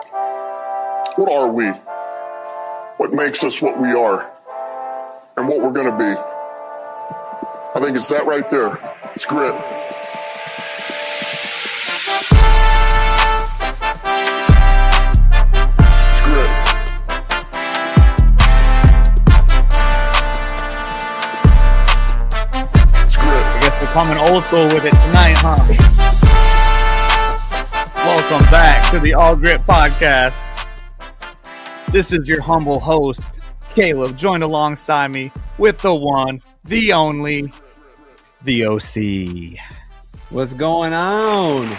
What are we? What makes us what we are? And what we're going to be? I think it's that right there. It's grit. It's grit. It's grit. I guess we're coming old school with it tonight, huh? Welcome back to the All Grit Podcast. This is your humble host, Caleb, joined alongside me with the one, the only, the OC. What's going on?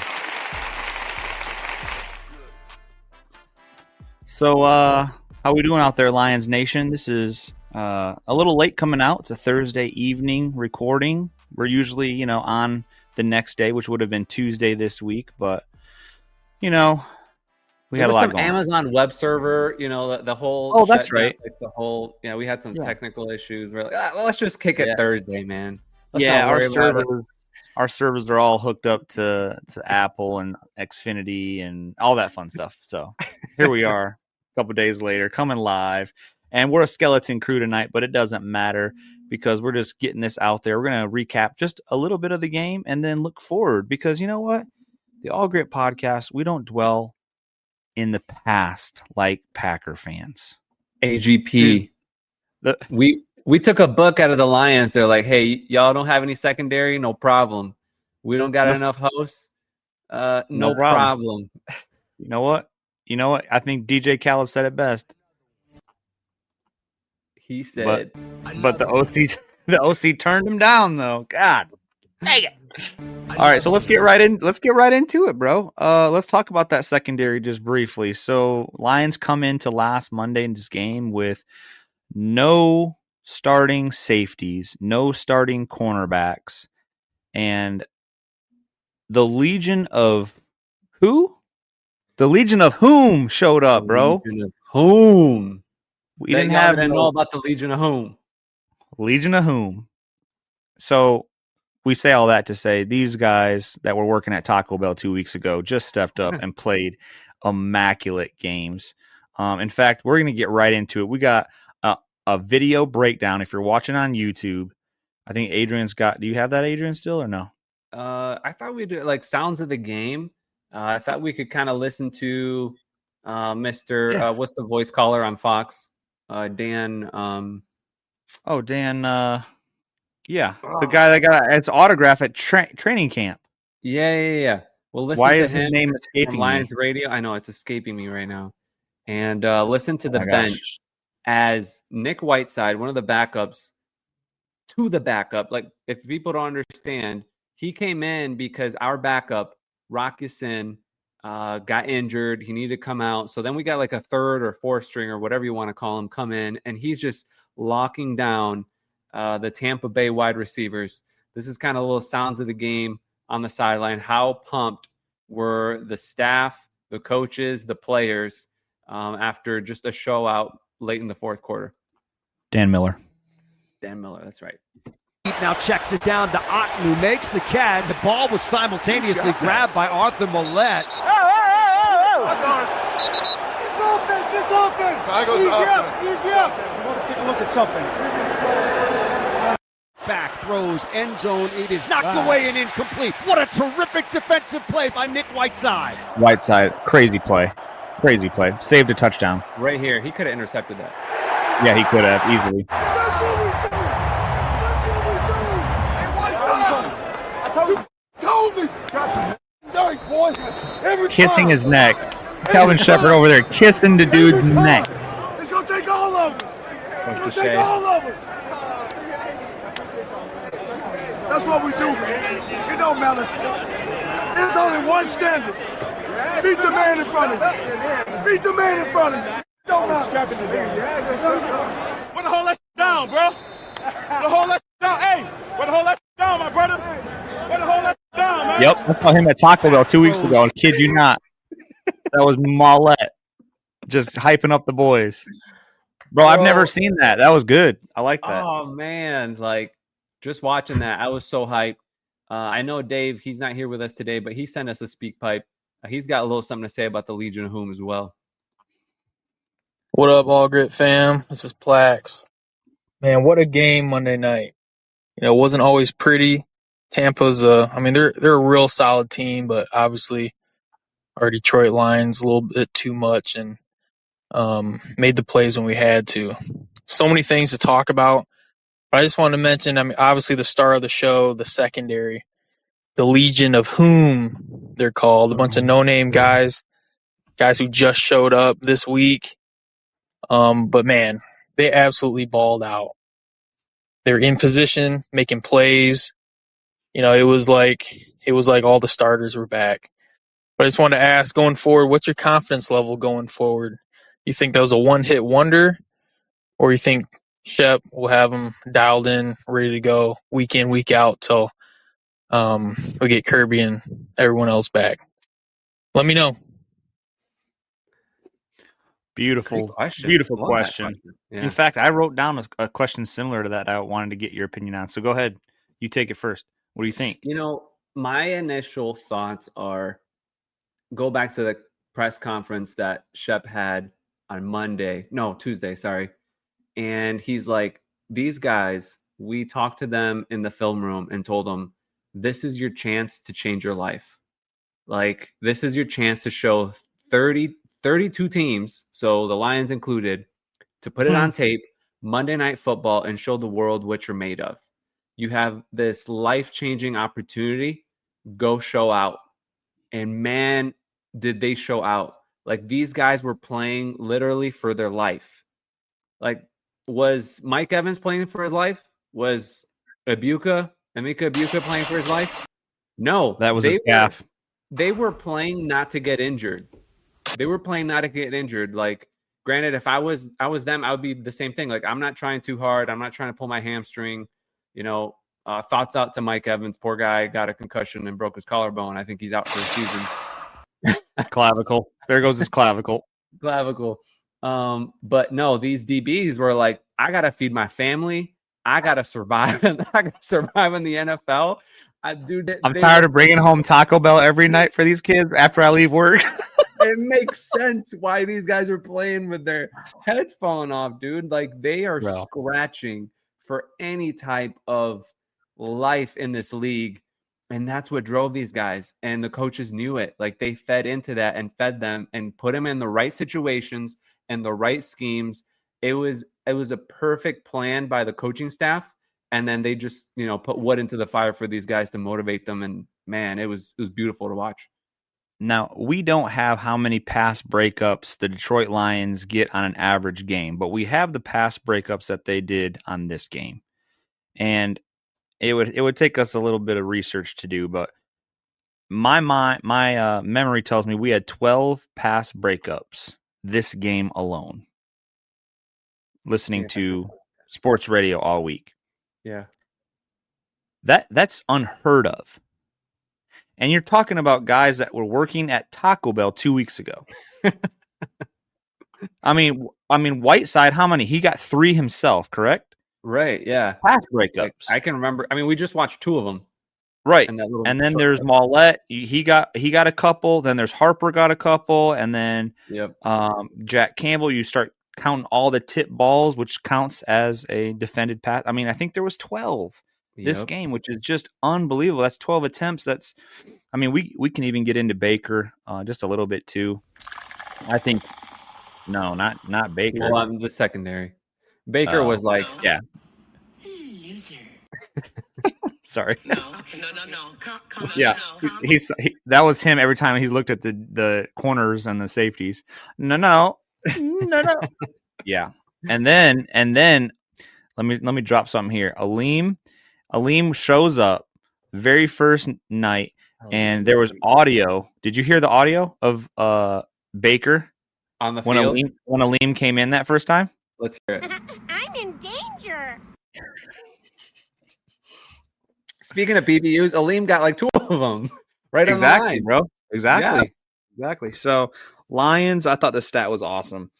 So, how we doing out there, Lions Nation? This is a little late coming out. It's a Thursday evening recording. We're usually, on the next day, which would have been Tuesday this week, but, we had a lot going on. Amazon web server, the whole. Oh, that's right. Like the whole, we had some technical issues. We're like, let's just kick it Thursday, man. Our servers are all hooked up to Apple and Xfinity and all that fun stuff. So here we are, a couple days later, coming live, and we're a skeleton crew tonight, but it doesn't matter because we're just getting this out there. We're going to recap just a little bit of the game and then look forward because you know what? The All Grit Podcast, we don't dwell in the past like Packer fans. AGP. We took a book out of the Lions. They're like, hey, y'all don't have any secondary? No problem. We don't got enough hosts? No problem. You know what? I think DJ Khaled said it best. He said. But the OC turned him down, though. God dang it. All right, so let's get right into it, bro. Let's talk about that secondary just briefly. So Lions come into last Monday's game with no starting safeties, no starting cornerbacks, and the Legion of who? The Legion of whom showed up, bro? Legion of whom? We didn't know about the Legion of whom. Legion of whom? So we say all that to say these guys that were working at Taco Bell 2 weeks ago just stepped up and played immaculate games. In fact, we're going to get right into it. We got a video breakdown. If you're watching on YouTube, I think Adrian's got. Do you have that, Adrian, still or no? I thought we'd do like sounds of the game. I thought we could kind of listen to Mr. What's the voice caller on Fox? Dan. Dan. The guy that got its autograph at training camp. Yeah. Well, listen. Why to is his name escaping me? Lions Radio. I know it's escaping me right now. And listen to the bench as Nick Whiteside, one of the backups, to the backup. Like if people don't understand, he came in because our backup Rock Ya-Sin got injured. He needed to come out. So then we got like a third or fourth string or whatever you want to call him come in, and he's just locking down the Tampa Bay wide receivers. This is kind of little sounds of the game on the sideline. How pumped were the staff, the coaches, the players after just a show out late in the fourth quarter? Dan Miller, that's right. Now checks it down to Otten, who makes the catch. The ball was simultaneously grabbed by Arthur Millette. That's ours. It's offense. Easy up. We're going to take a look at something. Back throws, end zone. It is knocked away and incomplete. What a terrific defensive play by Nick Whiteside. Crazy play. Saved a touchdown. Right here. He could have intercepted that. Yeah, he could have easily. Told me. Boy. Kissing his neck. Calvin Shepard over there kissing the dude's neck. It's going to take all of us. That's what we do, man. It don't matter sex. There's only one standard. Beat the man in front of you. Don't matter. Where the whole that down, bro? The whole that down. Hey, where the whole that down, my brother? Where the whole that down, man? Yep, I saw him at Taco Bell 2 weeks ago. And kid you not, that was Mollett just hyping up the boys. Bro, I've never seen that. That was good. I like that. Oh man, like just watching that, I was so hyped. I know Dave, he's not here with us today, but he sent us a speak pipe. He's got a little something to say about the Legion of Whom as well. What up, All Grit fam? This is Plax. Man, what a game Monday night. It wasn't always pretty. Tampa's they're a real solid team, but obviously our Detroit Lions a little bit too much and made the plays when we had to. So many things to talk about. But I just wanted to mention, obviously the star of the show, the secondary, the Legion of whom they're called, a bunch of no-name guys who just showed up this week. But man, they absolutely balled out. They're in position, making plays. It was like all the starters were back. But I just wanted to ask, going forward, what's your confidence level going forward? You think that was a one-hit wonder, or you think Shep will have them dialed in, ready to go week in, week out till we get Kirby and everyone else back? Let me know. Beautiful question. Yeah. In fact, I wrote down a question similar to that I wanted to get your opinion on. So go ahead. You take it first. What do you think? My initial thoughts are go back to the press conference that Shep had on Tuesday, sorry. And he's like, these guys, we talked to them in the film room and told them, this is your chance to change your life. Like, this is your chance to show 32 teams, so the Lions included, to put it on tape, Monday Night Football, and show the world what you're made of. You have this life-changing opportunity. Go show out. And man, did they show out. Like, these guys were playing literally for their life. Like, was Mike Evans playing for his life? Was Emeka Ibuka playing for his life? No. That was his calf. They were playing not to get injured. Like, granted, if I was them, I would be the same thing. Like, I'm not trying too hard. I'm not trying to pull my hamstring. Thoughts out to Mike Evans. Poor guy got a concussion and broke his collarbone. I think he's out for the season. Clavicle. There goes his clavicle. But no, these DBs were like, I gotta feed my family. I gotta survive. I gotta survive in the NFL. I'm tired of bringing home Taco Bell every night for these kids after I leave work. It makes sense why these guys are playing with their heads falling off, dude. Like, they are scratching for any type of life in this league. And that's what drove these guys. And the coaches knew it. Like, they fed into that and fed them and put them in the right situations and the right schemes. It was a perfect plan by the coaching staff. And then they just, put wood into the fire for these guys to motivate them. And man, it was beautiful to watch. Now, we don't have how many pass breakups the Detroit Lions get on an average game, but we have the pass breakups that they did on this game. And it would take us a little bit of research to do, but my memory tells me we had 12 pass breakups this game alone. Listening to sports radio all week. Yeah. That's unheard of. And you're talking about guys that were working at Taco Bell 2 weeks ago. I mean, Whiteside, how many? He got 3 himself, correct? Right, yeah. Pass breakups. Like, I can remember. I mean, we just watched 2 of them. Right. And then there's Mollett. He got a couple. Then there's Harper got a couple. And then Jack Campbell, you start counting all the tip balls, which counts as a defended pass. I mean, I think there was 12 this game, which is just unbelievable. That's 12 attempts. We can even get into Baker just a little bit too. I think not Baker. Well, I'm the secondary. Baker was like, yeah. Sorry. No. Come yeah, on, that was him every time he looked at the corners and the safeties. No. Yeah, and then let me drop something here. Aleem shows up very first night, and there was audio. Did you hear the audio of Baker on the field when Aleem came in that first time? Let's hear it. I'm in danger. Speaking of PBUs, Aleem got like 2 of them right on the line. Bro. Exactly. So Lions, I thought the stat was awesome.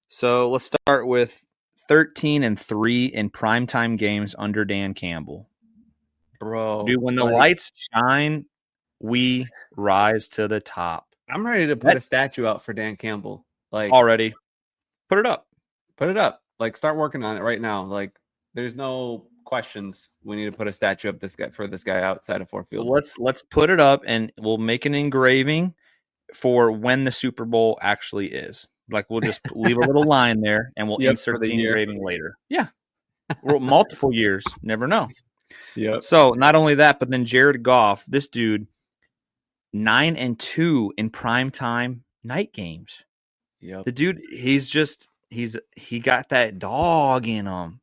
So let's start with 13-3 in primetime games under Dan Campbell. Bro. Dude, when the lights shine, we rise to the top. I'm ready to put a statue out for Dan Campbell. Like, already. Put it up. Put it up. Like, start working on it right now. Like, there's no questions. We need to put a statue up for this guy outside of Ford Field. Let's put it up, and we'll make an engraving for when the Super Bowl actually is. Like, we'll just leave a little line there, and we'll insert the engraving later. Yeah, multiple years. Never know. Yeah. So not only that, but then Jared Goff, this dude, 9-2 in primetime night games. Yep. The dude, he got that dog in him.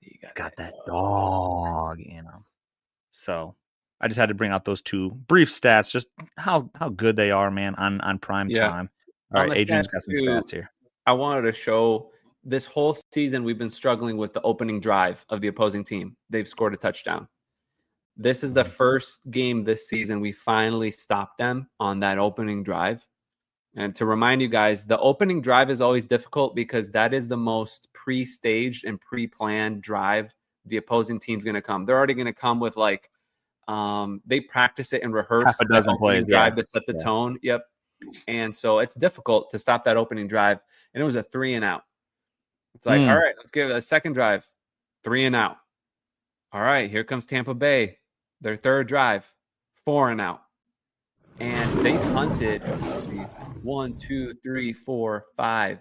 He's got that dog in him. So I just had to bring out those two brief stats, just how good they are, man, on prime time. All right, Adrian's got some stats here. I wanted to show this whole season we've been struggling with the opening drive of the opposing team. They've scored a touchdown. This is the first game this season we finally stopped them on that opening drive. And to remind you guys, the opening drive is always difficult because that is the most pre-staged and pre-planned drive the opposing team's going to come. They're already going to come with like they practice it and rehearse half a dozen plays drive to set the tone. Yep. And so it's difficult to stop that opening drive. And it was a 3-and-out. It's like, all right, let's give it a second drive, 3-and-out. All right, here comes Tampa Bay, their third drive, 4-and-out. And they punted 1, 2, 3, 4, 5,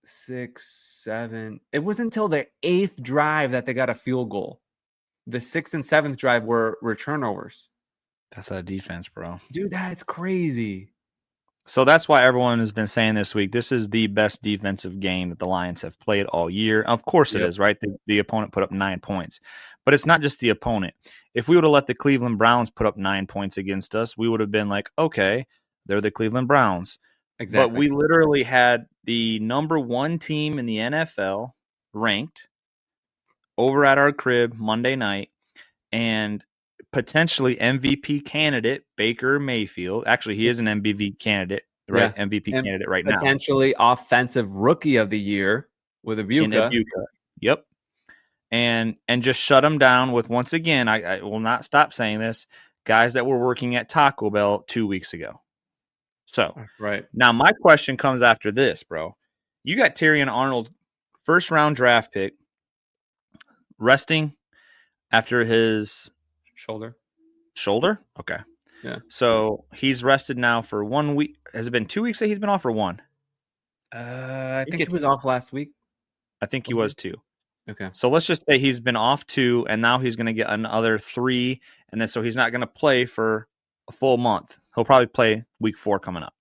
6, 7. It wasn't until the 8th drive that they got a field goal. The 6th and 7th drive were turnovers. That's a defense, bro. Dude, that's crazy. So that's why everyone has been saying this week, this is the best defensive game that the Lions have played all year. Of course it is, right? The opponent put up 9 points. But it's not just the opponent. If we would have let the Cleveland Browns put up 9 points against us, we would have been like, okay, they're the Cleveland Browns. Exactly. But we literally had the number 1 team in the NFL ranked over at our crib Monday night, and potentially MVP candidate Baker Mayfield. Actually, he is an MVP candidate, right? Yeah. MVP candidate right now. Potentially offensive rookie of the year with Ibuka. Yep. And just shut him down with, once again, I will not stop saying this, guys that were working at Taco Bell 2 weeks ago. So right now my question comes after this, bro. You got Terrion Arnold, first round draft pick, resting after his shoulder. Okay. Yeah. So he's rested now for 1 week. Has it been 2 weeks that he's been off, or one? I think he was off last week. I think he was 2. Okay. So let's just say he's been off 2, and now he's going to get another 3, and then so he's not going to play for a full month. He'll probably play week 4 coming up,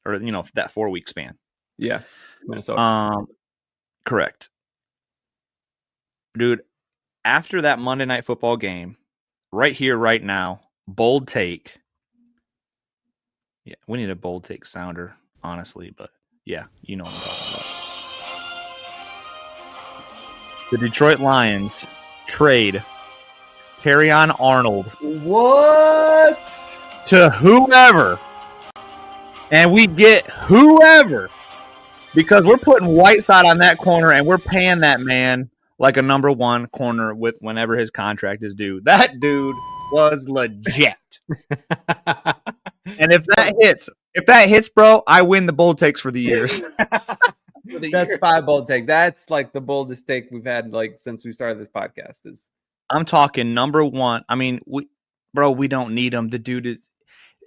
or that 4-week span. Yeah, Minnesota. Correct, dude. After that Monday Night Football game, right here, right now, bold take. Yeah, we need a bold take sounder, honestly, but yeah, you know what I'm talking about. The Detroit Lions trade Terrion Arnold. What? To whoever. And we get whoever. Because we're putting Whiteside on that corner, and we're paying that man like a number 1 corner with whenever his contract is due. That dude was legit. And if that hits, bro, I win the bold takes for the years. That's 5 bold takes. That's like the boldest take we've had since we started this podcast. I'm talking number 1. I mean, we don't need him. The dude is,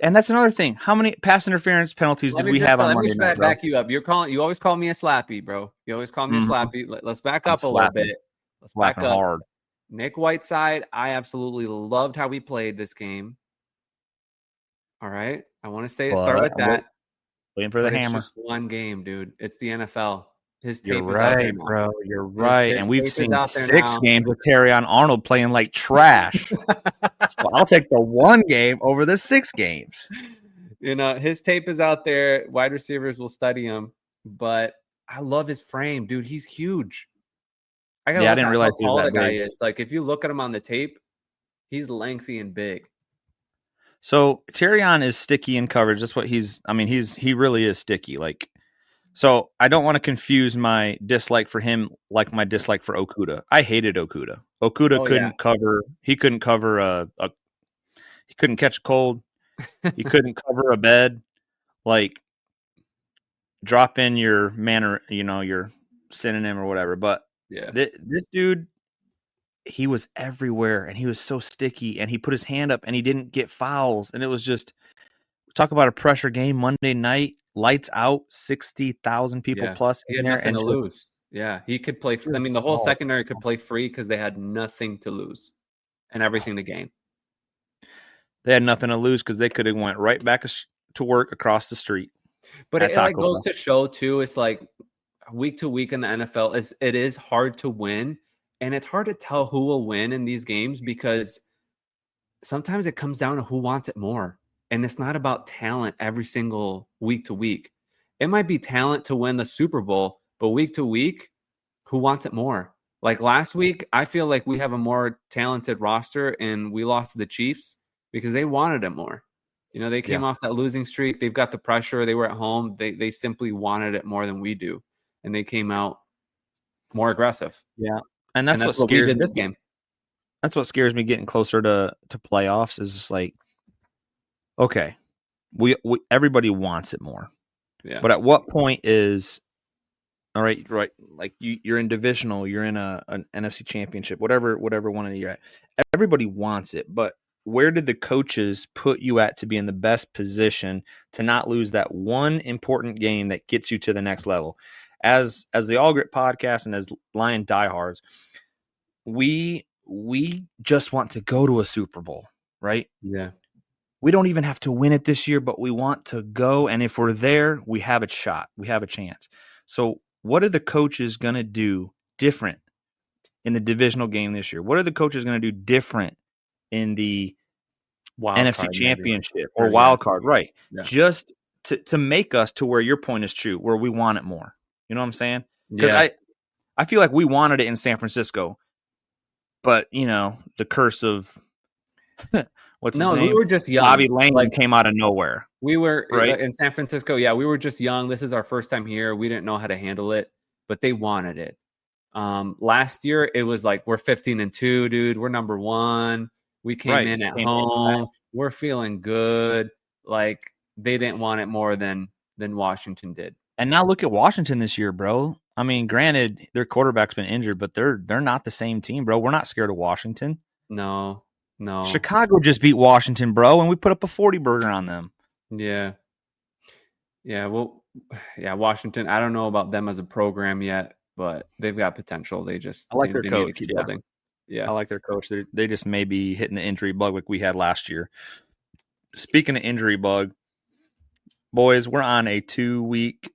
and that's another thing. How many pass interference penalties did we have on Monday night, bro? Back you up. You always call me a slappy, bro. You always call me a slappy. Let's back up a little bit. Let's back up. Hard. Nick Whiteside, I absolutely loved how we played this game. All right, I want to start with that. Waiting for the hammer. It's just 1 game, dude. It's the NFL. His tape You're is out there right, now. bro. You're right. And we've seen 6 now. games with Terrion Arnold playing like trash. So I'll take the 1 game over the 6 games. His tape is out there. Wide receivers will study him. But I love his frame, dude. He's huge. I didn't realize how tall the guy is. Like, if you look at him on the tape, he's lengthy and big. So Terrion is sticky in coverage. That's what he really is sticky. Like, so I don't want to confuse my dislike for him like my dislike for Okudah. I hated Okudah. Couldn't cover. He couldn't cover he couldn't catch a cold. He couldn't cover a bed. Like, drop in your synonym or whatever, but Yeah. this dude, he was everywhere and he was so sticky and he put his hand up and he didn't get fouls. And it was just, talk about a pressure game Monday night, lights out, 60,000 people plus He in had there. nothing And to lose. Yeah, he could play. I mean, the whole secondary could play free because they had nothing to lose and everything to gain. They had nothing to lose because they could have went right back to work across the street. But it like goes to show too, it's like week to week in the NFL, it is hard to win, and it's hard to tell who will win in these games because sometimes it comes down to who wants it more. And it's not about talent every single week to week. It might be talent to win the Super Bowl, but week to week, who wants it more? Like last week, I feel like we have a more talented roster and we lost to the Chiefs because they wanted it more. You know, they came off that losing streak. They've got the pressure. They were at home. They simply wanted it more than we do. And they came out more aggressive. Yeah. And that's what we scares did me. this game. That's what scares me getting closer to playoffs is just like, okay, we everybody wants it more. Yeah. But at what point is, all right, like you're in divisional, you're in an NFC championship, whatever one of you at. Everybody wants it, but where did the coaches put you at to be in the best position to not lose that one important game that gets you to the next level? As the All Grit podcast and as Lion diehards, we just want to go to a Super Bowl, right? Yeah. We don't even have to win it this year, but we want to go. And if we're there, we have a shot. We have a chance. So what are the coaches going to do different in the divisional game this year? What are the coaches going to do different in the NFC championship or wild card? Right. Yeah. Just to make us to where your point is true, where we want it more. You know what I'm saying? Because I feel like we wanted it in San Francisco, but you know, the curse of what's his name? We were just young. Bobby Lane came out of nowhere. We were in San Francisco. Yeah, we were just young. This is our first time here. We didn't know how to handle it, but they wanted it. Last year, it was like, we're 15-2, dude. We're number one. We came in at home. We're feeling good. Like, they didn't want it more than Washington did. And now look at Washington this year, bro. I mean, granted, their quarterback's been injured, but they're not the same team, bro. We're not scared of Washington. No. Chicago just beat Washington, bro, and we put up a 40 burger on them. Yeah. Well, Washington, I don't know about them as a program yet, but they've got potential. I like their coach. Yeah. I like their coach. They just may be hitting the injury bug like we had last year. Speaking of injury bug, boys, we're on a 2-week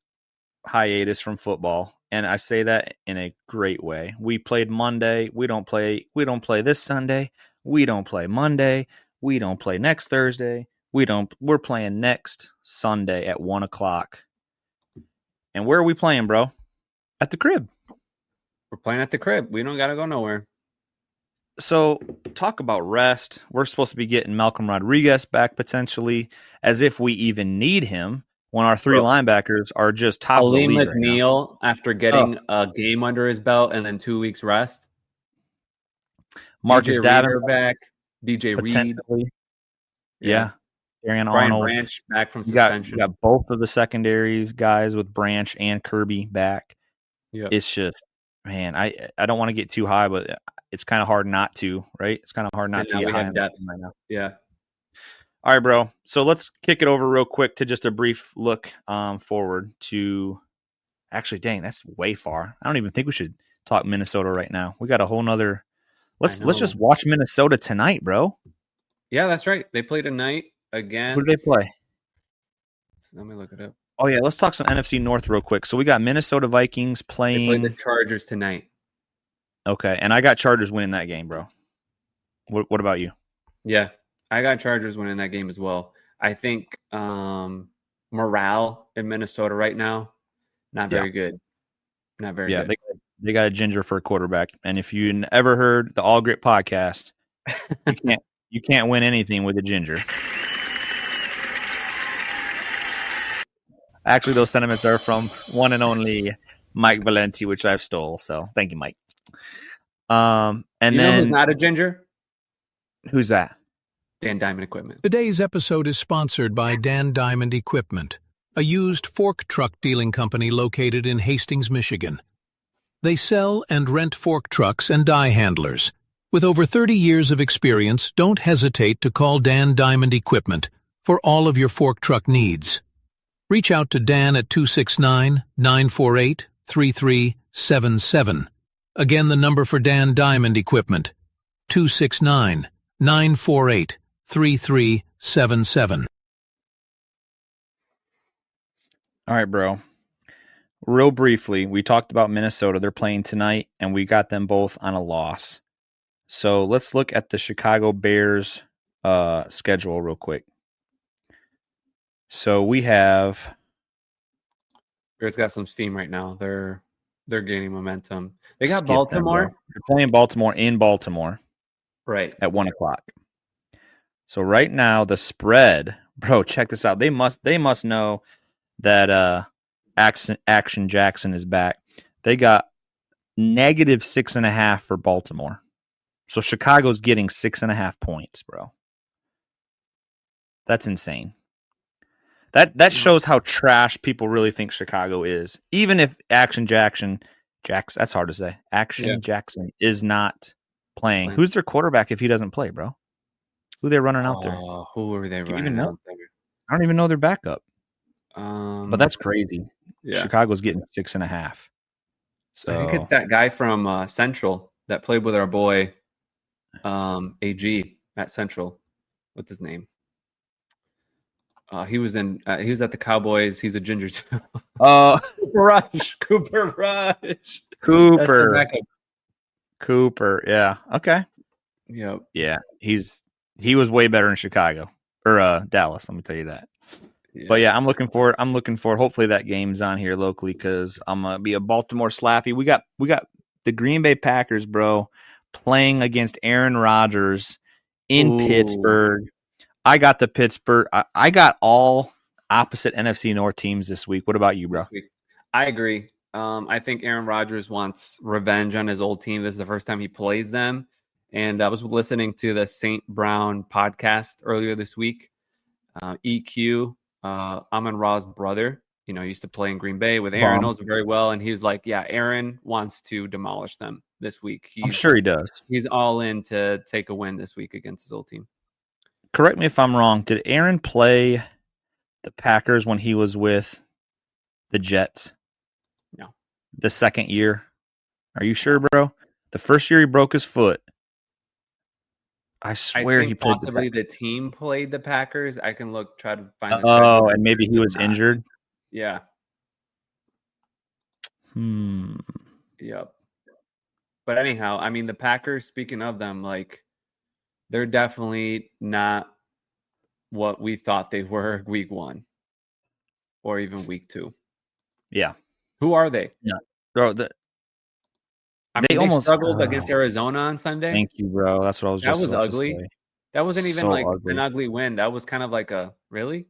hiatus from football. And I say that in a great way. We played Monday. We don't play this Sunday. We don't play Monday. We don't play next Thursday. We're playing next Sunday at 1:00. And where are we playing, bro? At the crib. We're playing at the crib. We don't got to go nowhere. So talk about rest. We're supposed to be getting Malcolm Rodriguez back potentially, as if we even need him when our three linebackers are just top of the league. McNeil, after getting a game under his belt and then 2 weeks rest. Marcus Davenport back. DJ Reed. Yeah. Terrion Brian Arnold. Branch back from suspension. You got both of the secondaries guys with Branch and Kirby back. Yeah. It's just, man, I don't want to get too high, but it's kind of hard not to, right? It's kind of hard not to get high depth right now. Yeah. All right, bro. So let's kick it over real quick to just a brief look forward to – actually, dang, that's way far. I don't even think we should talk Minnesota right now. We got a whole nother – let's just watch Minnesota tonight, bro. Yeah, that's right. They play tonight again. Who do they play? Let me look it up. Oh, yeah, let's talk some NFC North real quick. So we got Minnesota Vikings playing – They play the Chargers tonight. Okay, and I got Chargers winning that game, bro. What about you? Yeah, I got Chargers winning that game as well. I think morale in Minnesota right now, not very good. Not very good. They got a ginger for a quarterback. And if you ever heard the All Grit podcast, you can't win anything with a ginger. Actually, those sentiments are from one and only Mike Valenti, which I've stole. So thank you, Mike. And you know who's not a ginger? Who's that? Dan Diamond Equipment. Today's episode is sponsored by Dan Diamond Equipment, a used fork truck dealing company located in Hastings, Michigan. They sell and rent fork trucks and die handlers. With over 30 years of experience, don't hesitate to call Dan Diamond Equipment for all of your fork truck needs. Reach out to Dan at 269-948-3377. Again, the number for Dan Diamond Equipment, 269-948-3377. All right, bro. Real briefly, we talked about Minnesota. They're playing tonight, and we got them both on a loss. So let's look at the Chicago Bears schedule real quick. So we have Bears got some steam right now. They're gaining momentum. They got skip Baltimore. them, they're playing Baltimore in Baltimore Right. at 1:00. So right now the spread, bro, check this out. They must know that Action Jackson is back. They got -6.5 for Baltimore. So Chicago's getting 6.5 points, bro. That's insane. That shows how trash people really think Chicago is. Even if Action Jackson, that's hard to say. Jackson is not playing. Who's their quarterback if he doesn't play, bro? Who they running out there? Who are they running out there? I don't even know their backup. But that's crazy. Yeah. Chicago's getting 6.5. So I think it's that guy from Central that played with our boy AG at Central. What's his name? He was at the Cowboys. He's a ginger too. Cooper Rush. Cooper. Yeah. Okay. Yep. Yeah. He was way better in Chicago or Dallas. Let me tell you that. Yeah. But yeah, I'm looking forward. Hopefully that game's on here locally because I'm gonna be a Baltimore slappy. We got the Green Bay Packers, bro, playing against Aaron Rodgers in Pittsburgh. I got the Pittsburgh. I got all opposite NFC North teams this week. What about you, bro? I agree. I think Aaron Rodgers wants revenge on his old team. This is the first time he plays them. And I was listening to the St. Brown podcast earlier this week. EQ, Amon-Ra's brother, used to play in Green Bay with Aaron, knows him very well. And he was like, yeah, Aaron wants to demolish them this week. I'm sure he does. He's all in to take a win this week against his old team. Correct me if I'm wrong. Did Aaron play the Packers when he was with the Jets? No. The second year? Are you sure, bro? The first year he broke his foot. I swear he played. Possibly the team played the Packers. I can try to find. Oh, and maybe he was injured. Yeah. Yep. But anyhow, I mean, the Packers. Speaking of them, they're definitely not what we thought they were week 1 or even week 2. Yeah. Who are they? Yeah. Bro, they almost struggled against Arizona on Sunday. Thank you, bro. That's what I was just That was ugly. That wasn't even ugly. An ugly win. That was kind of like a really?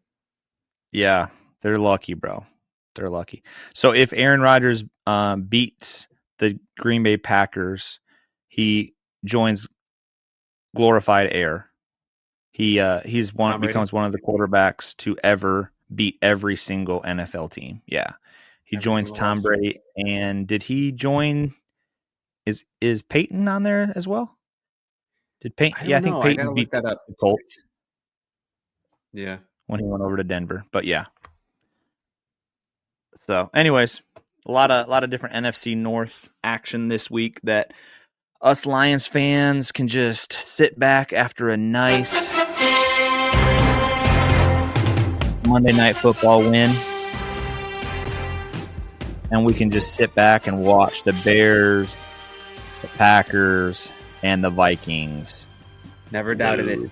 Yeah. They're lucky, bro. They're lucky. So if Aaron Rodgers beats the Green Bay Packers, he joins glorified air. Becomes one of the quarterbacks to ever beat every single NFL team. Yeah. He joins Tom Brady. And did he join is Peyton on there as well? Did Peyton? I think Peyton beat the Colts. Yeah. When he went over to Denver. But yeah. So anyways, a lot of different NFC North action this week that us Lions fans can just sit back after a nice Monday Night Football win. And we can just sit back and watch the Bears, the Packers, and the Vikings. Never doubted it.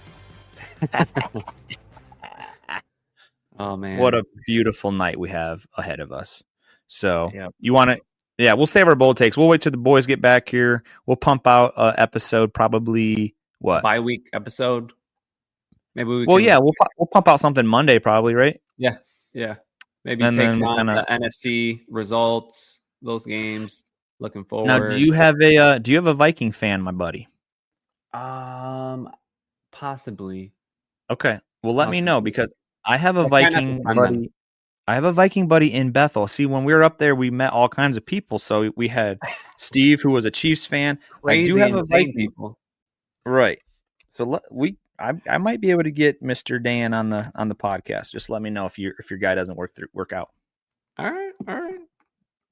Oh, man. What a beautiful night we have ahead of us. So you want to... Yeah, we'll save our bold takes. We'll wait till the boys get back here. We'll pump out an episode probably, what? Bi-week episode? Maybe we we'll pump out something Monday probably, right? Yeah. Maybe take on the NFC results, those games. Looking forward. Now, do you have a Viking fan, my buddy? Possibly. Okay. Well, let me know because I have a Viking buddy. I have a Viking buddy in Bethel. See, when we were up there, we met all kinds of people. So we had Steve, who was a Chiefs fan. Crazy, I do have a insane Viking people. Right. So I might be able to get Mr. Dan on the podcast. Just let me know if your guy doesn't work out. All right.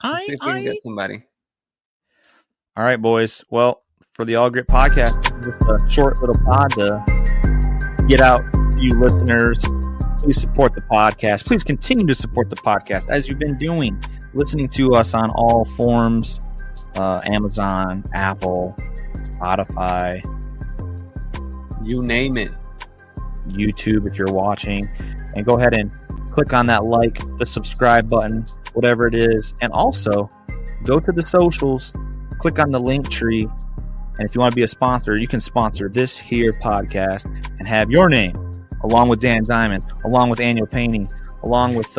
Let's see if we can get somebody. All right, boys. Well, for the All Grit podcast, just a short little pod to get out to you listeners. Please support the podcast. Please continue to support the podcast as you've been doing, listening to us on all forms, Amazon, Apple, Spotify, you name it, YouTube if you're watching, and go ahead and click on that like, the subscribe button, whatever it is, and also go to the socials, click on the link tree, and if you want to be a sponsor, you can sponsor this here podcast and have your name along with Dan Diamond, along with Annual Painting, along with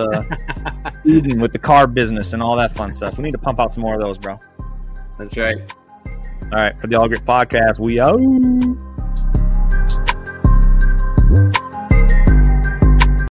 Eden with the car business and all that fun stuff. We need to pump out some more of those, bro. That's right. All right, for the All Grit podcast, we out.